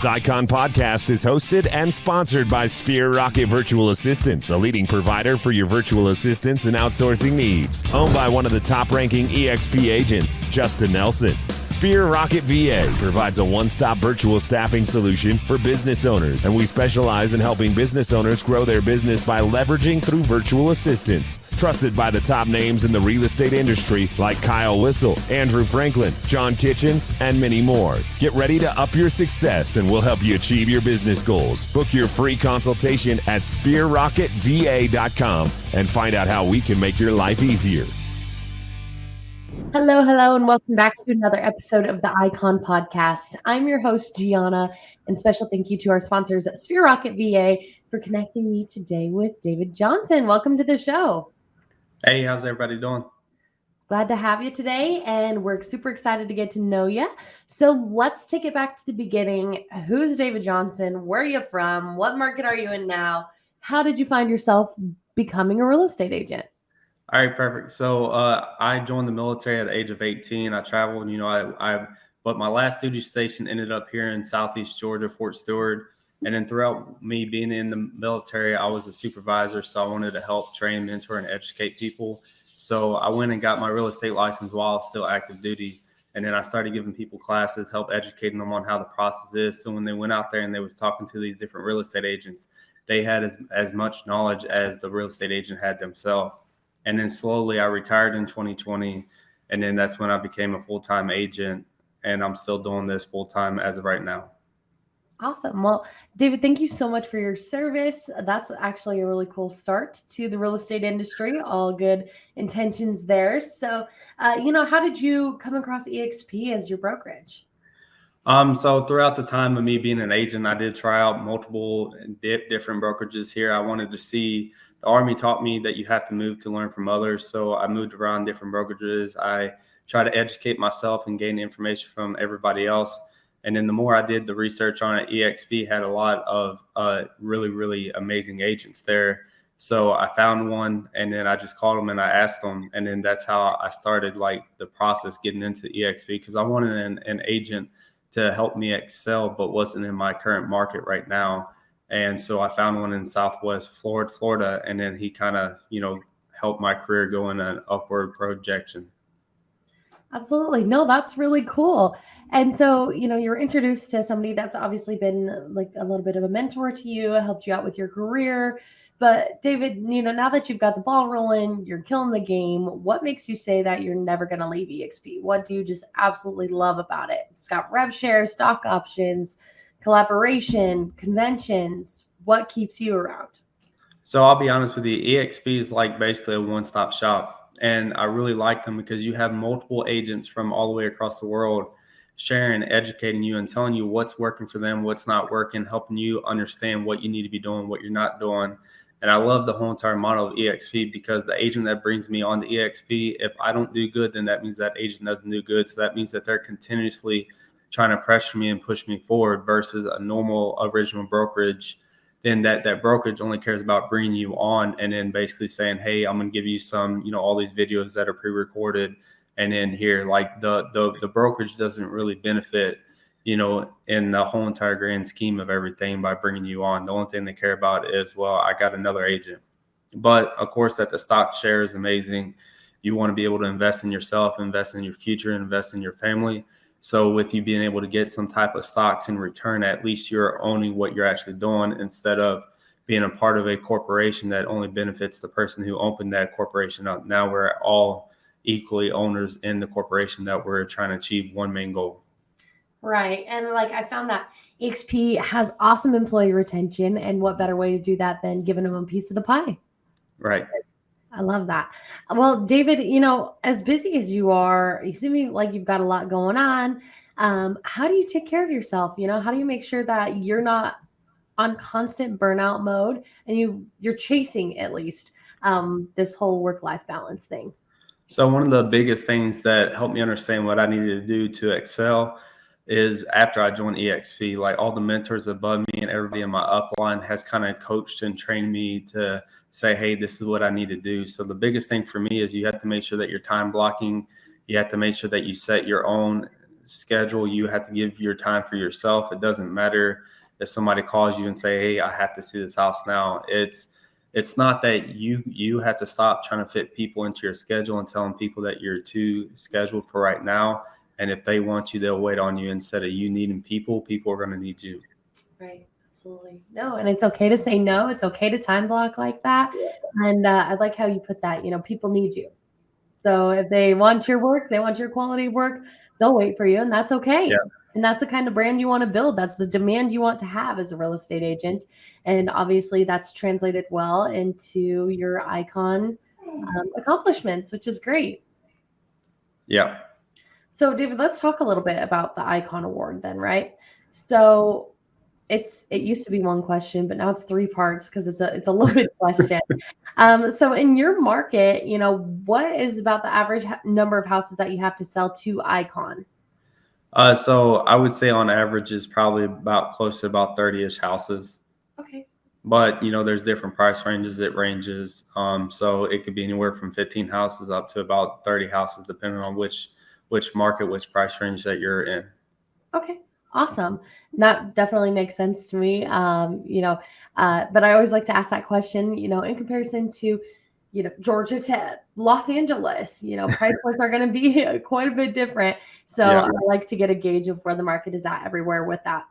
This Icon podcast is hosted and sponsored by Sphere Rocket Virtual Assistants, a leading provider for your virtual assistants and outsourcing needs. Owned by one of the top-ranking EXP agents, Justin Nelson. Sphere Rocket VA provides a one-stop virtual staffing solution for business owners, and we specialize in helping business owners grow their business by leveraging through virtual assistants. Trusted by the top names in the real estate industry like Kyle Whistle, Andrew Franklin, John Kitchens, and many more. Get ready to up your success and we'll help you achieve your business goals. Book your free consultation at sphererocketva.com and find out how we can make your life easier. Hello, and welcome back to another episode of the Icon Podcast. I'm your host, Gianna, and special thank you to our sponsors at Sphere Rocket VA for connecting me today with David Johnson. Welcome to the show. Hey, how's everybody doing? Glad to have you today, and we're super excited to get to know you. So let's take it back to the beginning. Who's David Johnson? Where are you from? What market are you in now? How did you find yourself becoming a real estate agent? All right, perfect. So I joined the military at the age of 18. I traveled, but my last duty station ended up here in Southeast Georgia, Fort Stewart. And then throughout me being in the military, I was a supervisor. So I wanted to help train, mentor, and educate people. So I went and got my real estate license while I was still active duty. And then I started giving people classes, help educating them on how the process is. So when they went out there and they was talking to these different real estate agents, they had as much knowledge as the real estate agent had themselves. And then slowly I retired in 2020. And then that's when I became a full-time agent. And I'm still doing this full-time as of right now. Awesome. Well, David, thank you so much for your service. That's actually a really cool start to the real estate industry. All good intentions there. So, how did you come across EXP as your brokerage? So throughout the time of me being an agent, I did try out multiple different brokerages here. I wanted to see, the Army taught me that you have to move to learn from others. So I moved around different brokerages. I tried to educate myself and gain information from everybody else. And then the more I did the research on it, EXP had a lot of really, really amazing agents there. So I found one, and then I just called them and I asked them. And then that's how I started the process getting into EXP, because I wanted an agent to help me excel, but wasn't in my current market right now. And so I found one in Southwest Florida, and then he kind of, helped my career go in an upward projection. Absolutely. No, that's really cool. And so, you were introduced to somebody that's obviously been like a little bit of a mentor to you, helped you out with your career. But David, now that you've got the ball rolling, you're killing the game, what makes you say that you're never going to leave EXP? What do you just absolutely love about it? It's got rev shares, stock options, collaboration, conventions. What keeps you around? So I'll be honest with you, EXP is like basically a one-stop shop. And I really like them because you have multiple agents from all the way across the world sharing, educating you, and telling you what's working for them, what's not working, helping you understand what you need to be doing, what you're not doing. And I love the whole entire model of EXP, because the agent that brings me on to EXP, if I don't do good, then that means that agent doesn't do good. So that means that they're continuously trying to pressure me and push me forward, versus a normal original brokerage. Then that brokerage only cares about bringing you on and then basically saying, hey, I'm going to give you some, all these videos that are pre-recorded. And then here, the brokerage doesn't really benefit, in the whole entire grand scheme of everything by bringing you on. The only thing they care about is, well, I got another agent. But of course, that the stock share is amazing. You want to be able to invest in yourself, invest in your future, invest in your family. So with you being able to get some type of stocks in return, at least you're owning what you're actually doing, instead of being a part of a corporation that only benefits the person who opened that corporation up. Now we're all equally owners in the corporation that we're trying to achieve one main goal. Right. And I found that EXP has awesome employee retention, and what better way to do that than giving them a piece of the pie? Right. I love that. Well, David, as busy as you are, you seem like you've got a lot going on. How do you take care of yourself? How do you make sure that you're not on constant burnout mode and you're chasing at least this whole work-life balance thing? So one of the biggest things that helped me understand what I needed to do to excel is after I joined EXP, all the mentors above me and everybody in my upline has kind of coached and trained me to say, hey, this is what I need to do. So the biggest thing for me is you have to make sure that you're time blocking. You have to make sure that you set your own schedule. You have to give your time for yourself. It doesn't matter if somebody calls you and say, hey, I have to see this house now. It's not that you have to stop trying to fit people into your schedule and telling people that you're too scheduled for right now. And if they want you, they'll wait on you. Instead of you needing people are going to need you. Right. Absolutely. No, and it's okay to say no. It's okay to time block like that. Yeah. And I like how you put that, people need you. So if they want your work, they want your quality of work, they'll wait for you, and that's okay. Yeah. And that's the kind of brand you want to build. That's the demand you want to have as a real estate agent. And obviously that's translated well into your icon accomplishments, which is great. Yeah. So David, let's talk a little bit about the Icon Award then, right? So it used to be one question, but now it's 3 parts because it's a loaded question. So in your market, what is about the average number of houses that you have to sell to Icon? So I would say on average is probably about close to about 30-ish houses. Okay. But there's different price ranges. It ranges. So it could be anywhere from 15 houses up to about 30 houses, depending on which market, which price range that you're in. Okay. Awesome. That definitely makes sense to me. But I always like to ask that question, in comparison to, Georgia to Los Angeles, price points are going to be quite a bit different. So Yeah. I like to get a gauge of where the market is at everywhere with that.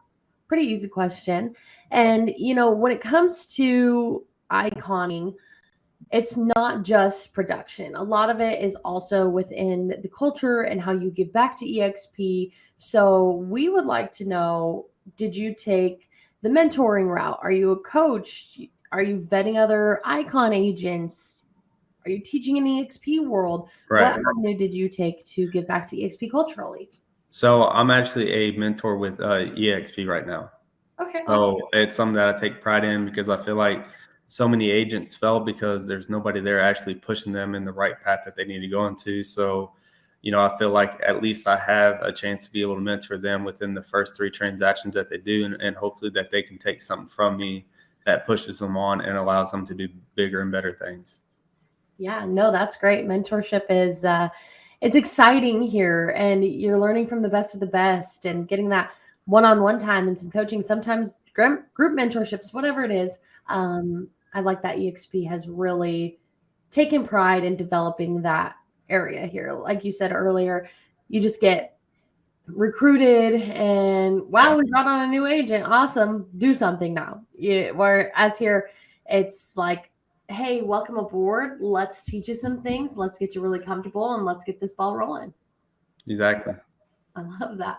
Pretty easy question. And, when it comes to iconing, it's not just production. A lot of it is also within the culture and how you give back to EXP. So we would like to know, did you take the mentoring route? Are you a coach? Are you vetting other icon agents? Are you teaching in EXP world? Right. What avenue did you take to give back to EXP culturally? So I'm actually a mentor with EXP right now. Okay. So it's something that I take pride in because I feel like so many agents fail because there's nobody there actually pushing them in the right path that they need to go into. So, I feel like at least I have a chance to be able to mentor them within the first 3 transactions that they do, and hopefully that they can take something from me that pushes them on and allows them to do bigger and better things. Yeah, no, that's great. Mentorship is it's exciting here, and you're learning from the best of the best and getting that one-on-one time and some coaching, sometimes group mentorships, whatever it is. I like that EXP has really taken pride in developing that area here. Like you said earlier, you just get recruited and wow, we brought on a new agent. Awesome. Do something now. Whereas here, it's like, hey, welcome aboard. Let's teach you some things. Let's get you really comfortable and let's get this ball rolling. Exactly. I love that.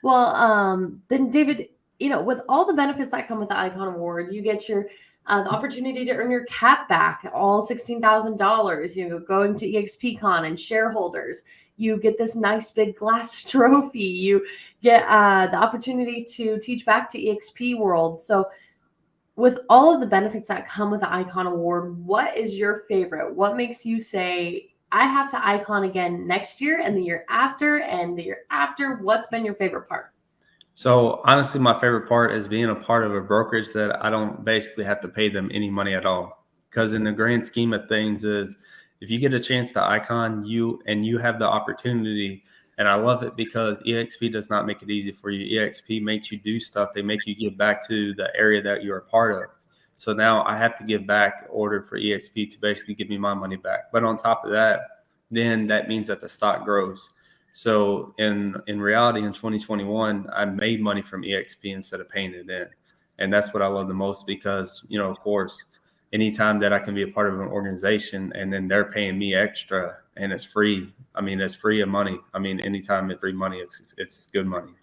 Well, then David, with all the benefits that come with the Icon Award, you get your the opportunity to earn your cap back, all $16,000, going to EXPCon and shareholders. You get this nice big glass trophy. You get the opportunity to teach back to EXP World. So with all of the benefits that come with the Icon Award, what is your favorite? What makes you say, I have to Icon again next year and the year after and the year after? What's been your favorite part? So honestly, my favorite part is being a part of a brokerage that I don't basically have to pay them any money at all. Because in the grand scheme of things is if you get a chance to Icon you have the opportunity, and I love it because EXP does not make it easy for you. EXP makes you do stuff. They make you give back to the area that you're a part of. So now I have to give back in order for EXP to basically give me my money back. But on top of that, then that means that the stock grows. So in reality, in 2021, I made money from EXP instead of paying it in. And that's what I love the most because, of course, anytime that I can be a part of an organization and then they're paying me extra and it's free. I mean, it's free of money. I mean, anytime it's free money, it's good money.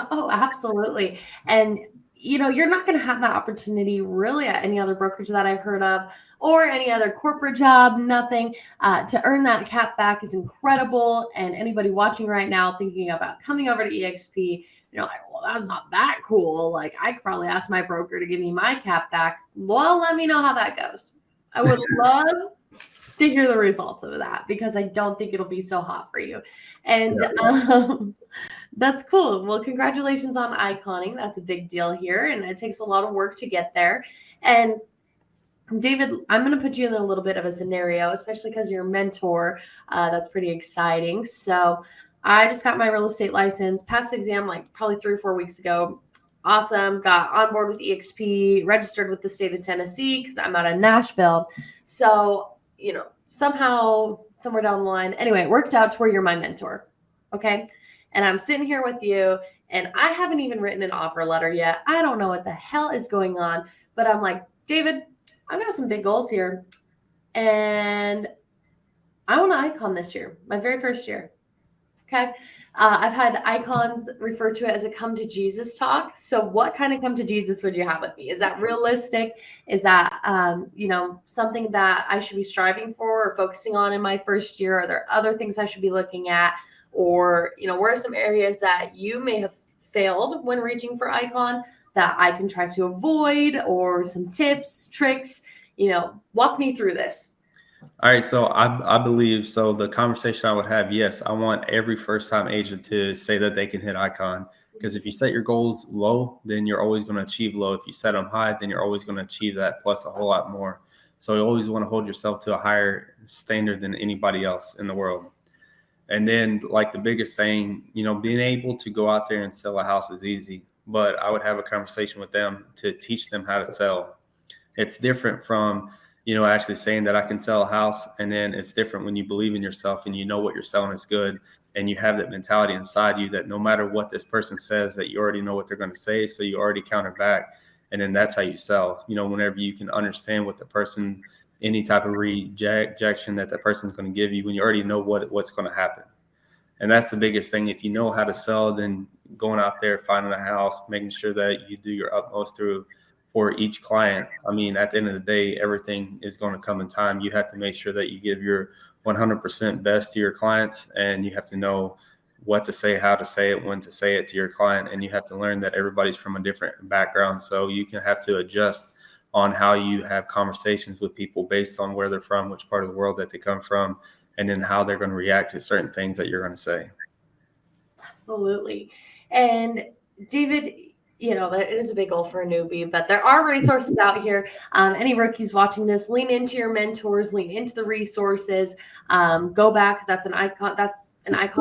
Oh, absolutely. And you're not going to have that opportunity really at any other brokerage that I've heard of or any other corporate job, nothing. To earn that cap back is incredible. And anybody watching right now thinking about coming over to EXP, like, well, that's not that cool. Like, I could probably ask my broker to give me my cap back. Well, let me know how that goes. I would love to hear the results of that because I don't think it'll be so hot for you. And that's cool. Well, congratulations on iconing. That's a big deal here. And it takes a lot of work to get there. And David, I'm going to put you in a little bit of a scenario, especially because you're a mentor. That's pretty exciting. So I just got my real estate license, passed the exam like probably 3 or 4 weeks ago. Awesome. Got on board with EXP, registered with the state of Tennessee because I'm out of Nashville. So, somehow, somewhere down the line, anyway, it worked out to where you're my mentor. Okay. And I'm sitting here with you, and I haven't even written an offer letter yet. I don't know what the hell is going on, but I'm like, David, I've got some big goals here. And I want an icon this year, my very first year. Okay. I've had icons refer to it as a come to Jesus talk. So what kind of come to Jesus would you have with me? Is that realistic? Is that, something that I should be striving for or focusing on in my first year? Are there other things I should be looking at? Or, where are some areas that you may have failed when reaching for icon that I can try to avoid, or some tips, tricks, walk me through this. All right, so I believe, so the conversation I would have, yes, I want every first-time agent to say that they can hit icon, because if you set your goals low, then you're always going to achieve low. If you set them high, then you're always going to achieve that plus a whole lot more. So you always want to hold yourself to a higher standard than anybody else in the world. And then, like, the biggest thing, being able to go out there and sell a house is easy, but I would have a conversation with them to teach them how to sell. It's different from actually saying that I can sell a house. And then it's different when you believe in yourself and you know what you're selling is good. And you have that mentality inside you that no matter what this person says, that you already know what they're going to say. So you already counter back. And then that's how you sell. Whenever you can understand what the person, any type of rejection that the person's going to give you, when you already know what's going to happen. And that's the biggest thing. If you know how to sell, then going out there, finding a house, making sure that you do your utmost for each client. I mean, at the end of the day, everything is going to come in time. You have to make sure that you give your 100% best to your clients, and you have to know what to say, how to say it, when to say it to your client. And you have to learn that everybody's from a different background. So you can have to adjust on how you have conversations with people based on where they're from, which part of the world that they come from, and then how they're going to react to certain things that you're going to say. Absolutely. And David, that is a big goal for a newbie, but there are resources out here. Any rookies watching this, lean into your mentors, lean into the resources. Go back. That's an icon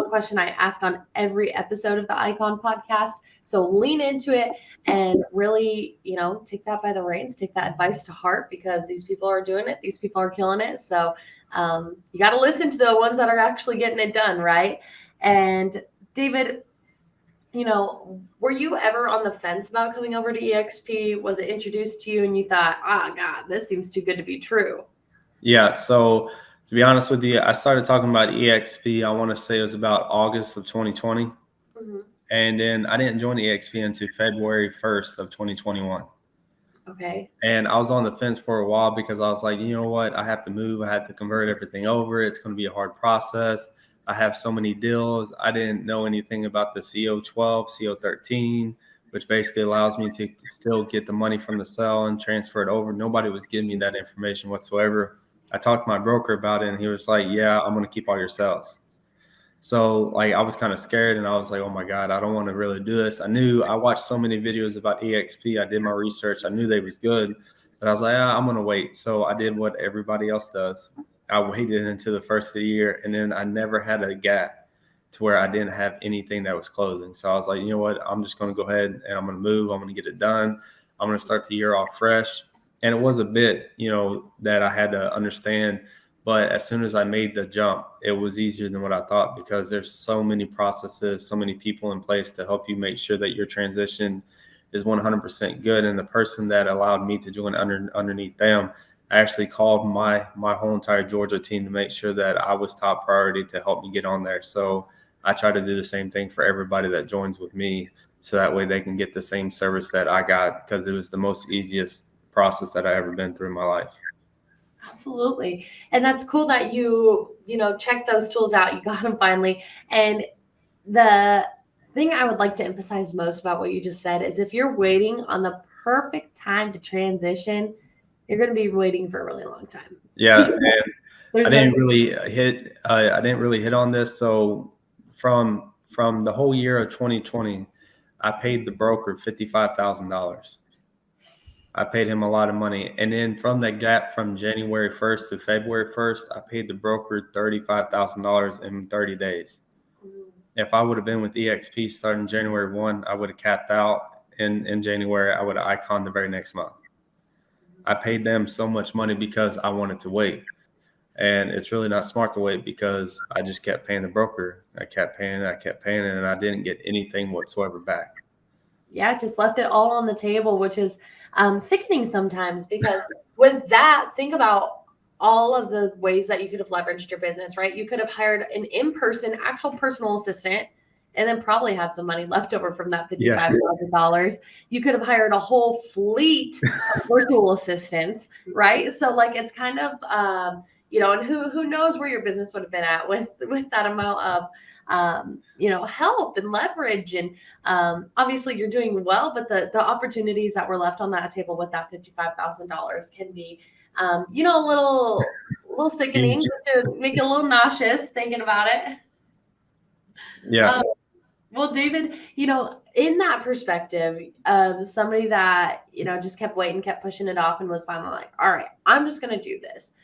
question I ask on every episode of the Icon podcast. So lean into it and really, take that by the reins, take that advice to heart, because these people are doing it. These people are killing it. So you got to listen to the ones that are actually getting it done, right? And David, were you ever on the fence about coming over to EXP? Was it introduced to you and you thought, God, this seems too good to be true? Yeah. So to be honest with you, I started talking about EXP, I want to say it was about August of 2020. Mm-hmm. And then I didn't join EXP until February 1st of 2021. Okay. And I was on the fence for a while because I was like, you know what? I have to move. I had to convert everything over. It's going to be a hard process. I have so many deals. I didn't know anything about the CO12, CO13, which basically allows me to still get the money from the sale and transfer it over. Nobody was giving me that information whatsoever. I talked to my broker about it, and he was like, yeah, I'm going to keep all your sales. So I was kind of scared, and I was like, oh my God, I don't want to really do this. I watched so many videos about EXP. I did my research. I knew they was good, but I was like, I'm going to wait. So I did what everybody else does. I waited until the first of the year, and then I never had a gap to where I didn't have anything that was closing. So I was like, you know what? I'm just going to go ahead and I'm going to move. I'm going to get it done. I'm going to start the year off fresh. And it was a bit, that I had to understand. But as soon as I made the jump, it was easier than what I thought, because there's so many processes, so many people in place to help you make sure that your transition is 100% good. And the person that allowed me to join underneath them, I actually called my whole entire Georgia team to make sure that I was top priority to help me get on there. So I try to do the same thing for everybody that joins with me, so that way they can get the same service that I got, because it was the most easiest process that I ever been through in my life. Absolutely. And that's cool that you checked those tools out. You got them finally. And the thing I would like to emphasize most about what you just said is, if you're waiting on the perfect time to transition, you're going to be waiting for a really long time. Yeah. And I didn't really hit on this. So from the whole year of 2020, I paid the broker $55,000. I paid him a lot of money. And then from that gap from January 1st to February 1st, I paid the broker $35,000 in 30 days. if I would have been with EXP starting January 1, I would have capped out in January. I would have iconed the very next month. I paid them so much money because I wanted to wait. And it's really not smart to wait because I just kept paying the broker. I kept paying it, and I didn't get anything whatsoever back. Yeah, just left it all on the table, which is sickening sometimes, because with that, think about all of the ways that you could have leveraged your business, right? You could have hired an in-person actual personal assistant and then probably had some money left over from that $55,000. You could have hired a whole fleet of virtual assistants, right? So like, it's kind of, and who knows where your business would have been at with that amount of, help and leverage. And obviously you're doing well, but the opportunities that were left on that table with that $55,000 can be, a little sickening, to make it a little nauseous thinking about it. Yeah. Well, David, in that perspective of somebody that, just kept waiting, kept pushing it off, and was finally like, all right, I'm just going to do this.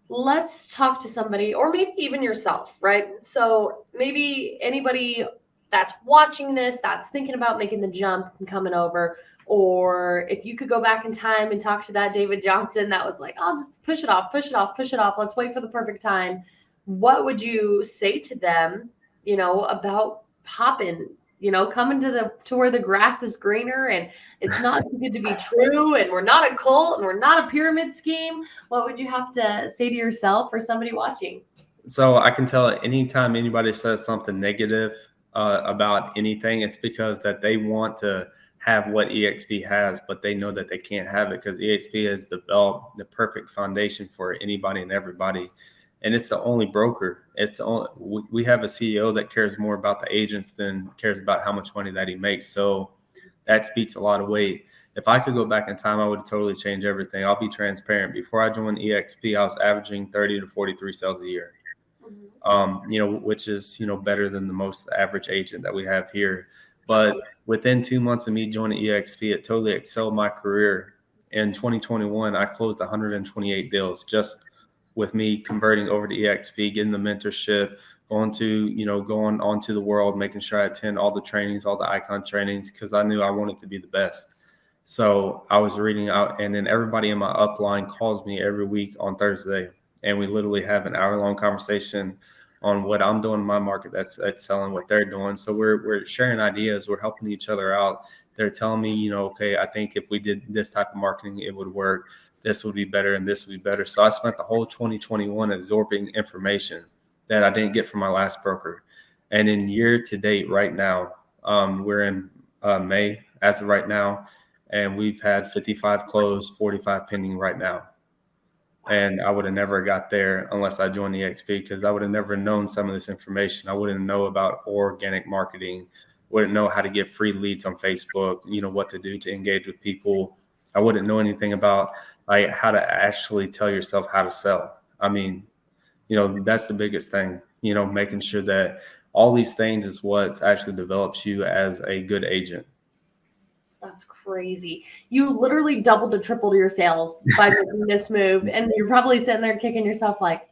Let's talk to somebody, or maybe even yourself, right? So maybe anybody that's watching this, that's thinking about making the jump and coming over, or if you could go back in time and talk to that David Johnson that was like, I'll just push it off. Let's wait for the perfect time. What would you say to them, about hopping, coming to where the grass is greener and it's not too good to be true, and we're not a cult and we're not a pyramid scheme? What would you have to say to yourself or somebody watching? So I can tell anytime anybody says something negative about anything, it's because that they want to have what EXP has, but they know that they can't have it because EXP has developed the perfect foundation for anybody and everybody. And it's the only broker. We have a CEO that cares more about the agents than cares about how much money that he makes. So that speaks a lot of weight. If I could go back in time, I would totally change everything. I'll be transparent. Before I joined EXP, I was averaging 30 to 43 sales a year, which is, better than the most average agent that we have here. But within 2 months of me joining EXP, it totally excelled my career. In 2021, I closed 128 deals just with me converting over to EXP, getting the mentorship, going onto the world, making sure I attend all the trainings, all the icon trainings, because I knew I wanted to be the best. So I was reading out, and then everybody in my upline calls me every week on Thursday, and we literally have an hour-long conversation on what I'm doing in my market that's selling what they're doing. So we're sharing ideas, we're helping each other out. They're telling me, okay, I think if we did this type of marketing, it would work. This would be better, and this would be better. So I spent the whole 2021 absorbing information that I didn't get from my last broker. And in year to date right now, we're in May as of right now, and we've had 55 closed, 45 pending right now. And I would have never got there unless I joined EXP, because I would have never known some of this information. I wouldn't know about organic marketing, wouldn't know how to get free leads on Facebook, what to do to engage with people. I wouldn't know anything about like how to actually tell yourself how to sell. I mean, that's the biggest thing, making sure that all these things is what actually develops you as a good agent. That's crazy. You literally doubled to tripled your sales by making this move. And you're probably sitting there kicking yourself like,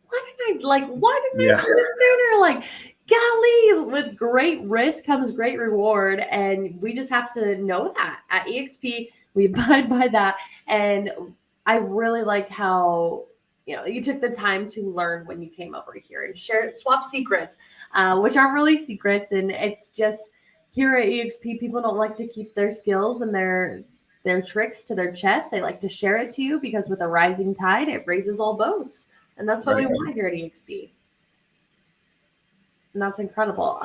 why didn't I do this sooner? Like, golly, with great risk comes great reward. And we just have to know that at EXP, we abide by that. And I really like how, you took the time to learn when you came over here and swap secrets, which aren't really secrets. And it's just, here at EXP, people don't like to keep their skills and their tricks to their chest. They like to share it to you, because with a rising tide, it raises all boats. And that's what we want here at EXP. And that's incredible.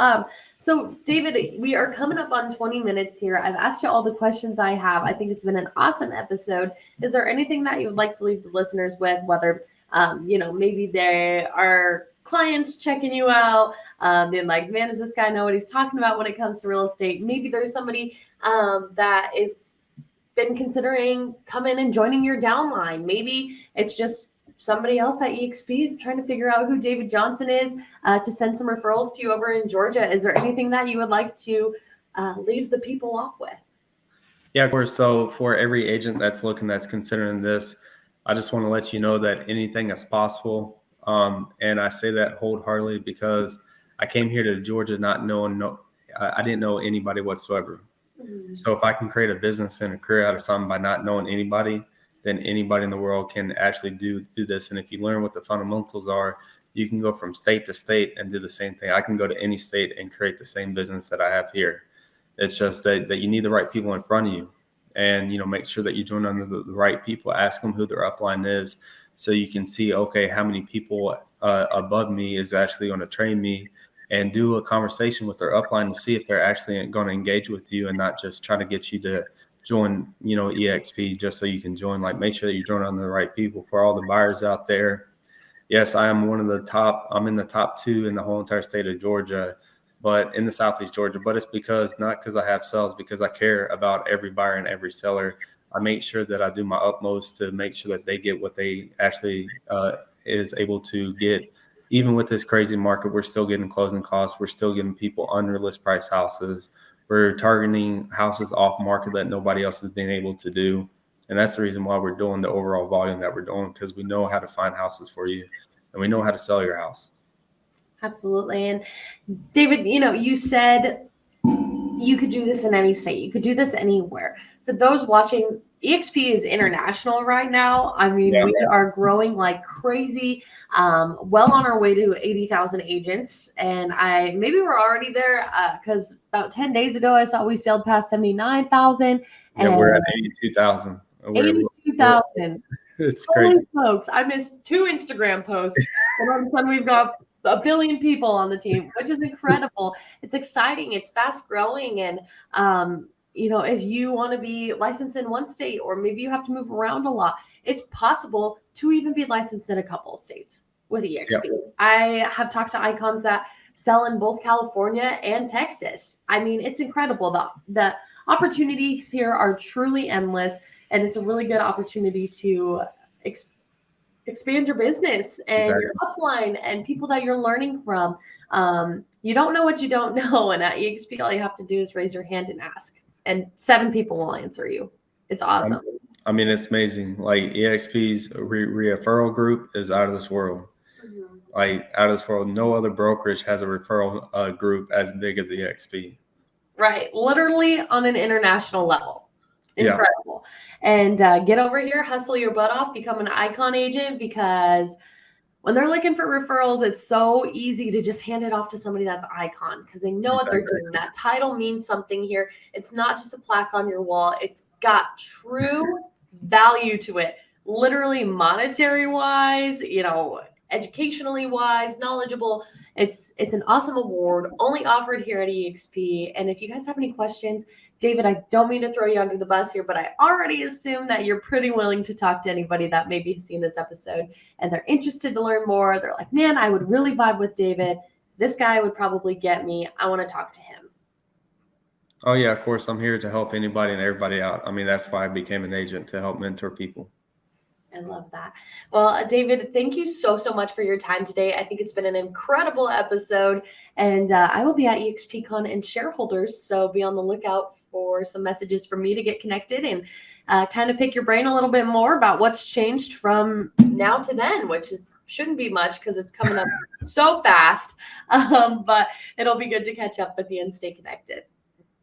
So David, we are coming up on 20 minutes here. I've asked you all the questions I have. I think it's been an awesome episode. Is there anything that you would like to leave the listeners with, whether, maybe they are clients checking you out, and like, man, does this guy know what he's talking about when it comes to real estate? Maybe there's somebody that is been considering coming and joining your downline. Maybe it's just somebody else at EXP trying to figure out who David Johnson is, to send some referrals to you over in Georgia. Is there anything that you would like to leave the people off with? Yeah, of course. So for every agent that's considering this, I just want to let you know that anything is possible. And I say that wholeheartedly because I came here to Georgia not knowing, I didn't know anybody whatsoever. So if I can create a business and a career out of something by not knowing anybody, then anybody in the world can actually do this. And if you learn what the fundamentals are, you can go from state to state and do the same thing. I can go to any state and create the same business that I have here. It's just that you need the right people in front of you, and, you know, make sure that you join under the right people. Ask them who their upline is, so you can see, okay, how many people above me is actually going to train me, and do a conversation with their upline to see if they're actually going to engage with you and not just try to get you to join, you know, EXP just so you can join. Like, make sure that you join under the right people. For all the buyers out there, yes, I am I'm in the top 2 in the whole entire state of Georgia, but in the Southeast Georgia. But it's not because I have sales, because I care about every buyer and every seller. I make sure that I do my utmost to make sure that they get what they actually is able to get. Even with this crazy market, we're still getting closing costs. We're still giving people under list price houses. We're targeting houses off market that nobody else has been able to do. And that's the reason why we're doing the overall volume that we're doing, because we know how to find houses for you and we know how to sell your house. Absolutely. And David, you know, you said you could do this in any state. You could do this anywhere. For those watching, EXP is international right now. I mean, we are growing like crazy, well on our way to 80,000 agents. And maybe we're already there because about 10 days ago, I saw we sailed past 79,000. Yeah, we're at 82,000. 82,000. It's crazy. Holy folks, I missed 2 Instagram posts. And all of a sudden we've got 1 billion people on the team, which is incredible. It's exciting. It's fast growing. And, you know, if you want to be licensed in one state, or maybe you have to move around a lot, it's possible to even be licensed in a couple of states with EXP. Yep. I have talked to icons that sell in both California and Texas. I mean, it's incredible. The opportunities here are truly endless, and it's a really good opportunity to expand your business and your upline and people that you're learning from. You don't know what you don't know. And at EXP, all you have to do is raise your hand and ask. And 7 people will answer you. It's awesome. I mean, it's amazing. Like, EXP's referral group is out of this world. Mm-hmm. Like, out of this world. No other brokerage has a referral group as big as EXP. Right. Literally on an international level. Incredible. Yeah. And get over here, hustle your butt off, become an icon agent, because when they're looking for referrals, it's so easy to just hand it off to somebody that's icon, because they know what they're doing. That title means something here. It's not just a plaque on your wall. It's got true value to it, literally monetary wise, you know, educationally wise, knowledgeable. It's an awesome award, only offered here at EXP. And if you guys have any questions, David, I don't mean to throw you under the bus here, but I already assume that you're pretty willing to talk to anybody that maybe has seen this episode and they're interested to learn more. They're like, man, I would really vibe with David. This guy would probably get me. I want to talk to him. Oh, yeah, of course. I'm here to help anybody and everybody out. I mean, that's why I became an agent, to help mentor people. I love that. Well, David, thank you so much for your time today. I think it's been an incredible episode, and I will be at EXPCon and shareholders, so be on the lookout for some messages from me to get connected and kind of pick your brain a little bit more about what's changed from now to then, which shouldn't be much because it's coming up so fast, but it'll be good to catch up with you and stay connected.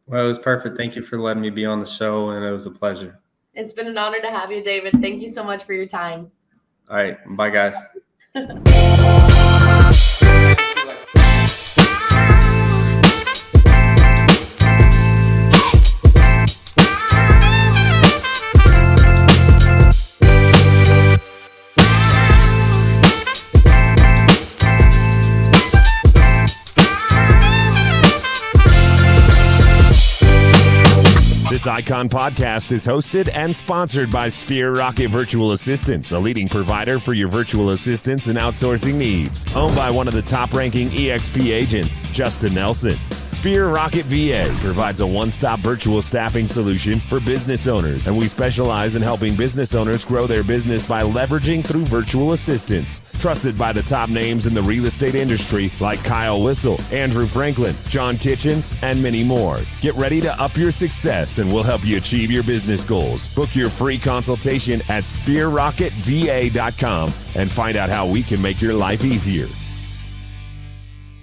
Well, it was perfect. Thank you for letting me be on the show, and it was a pleasure. It's been an honor to have you, David. Thank you so much for your time. All right. Bye, guys. This Icon podcast is hosted and sponsored by Sphere Rocket Virtual Assistants, a leading provider for your virtual assistants and outsourcing needs. Owned by one of the top-ranking EXP agents, Justin Nelson. Sphere Rocket VA provides a one-stop virtual staffing solution for business owners, and we specialize in helping business owners grow their business by leveraging through virtual assistants. Trusted by the top names in the real estate industry like Kyle Whistle, Andrew Franklin, John Kitchens, and many more. Get ready to up your success, and we'll help you achieve your business goals. Book your free consultation at SphereRocketVA.com and find out how we can make your life easier.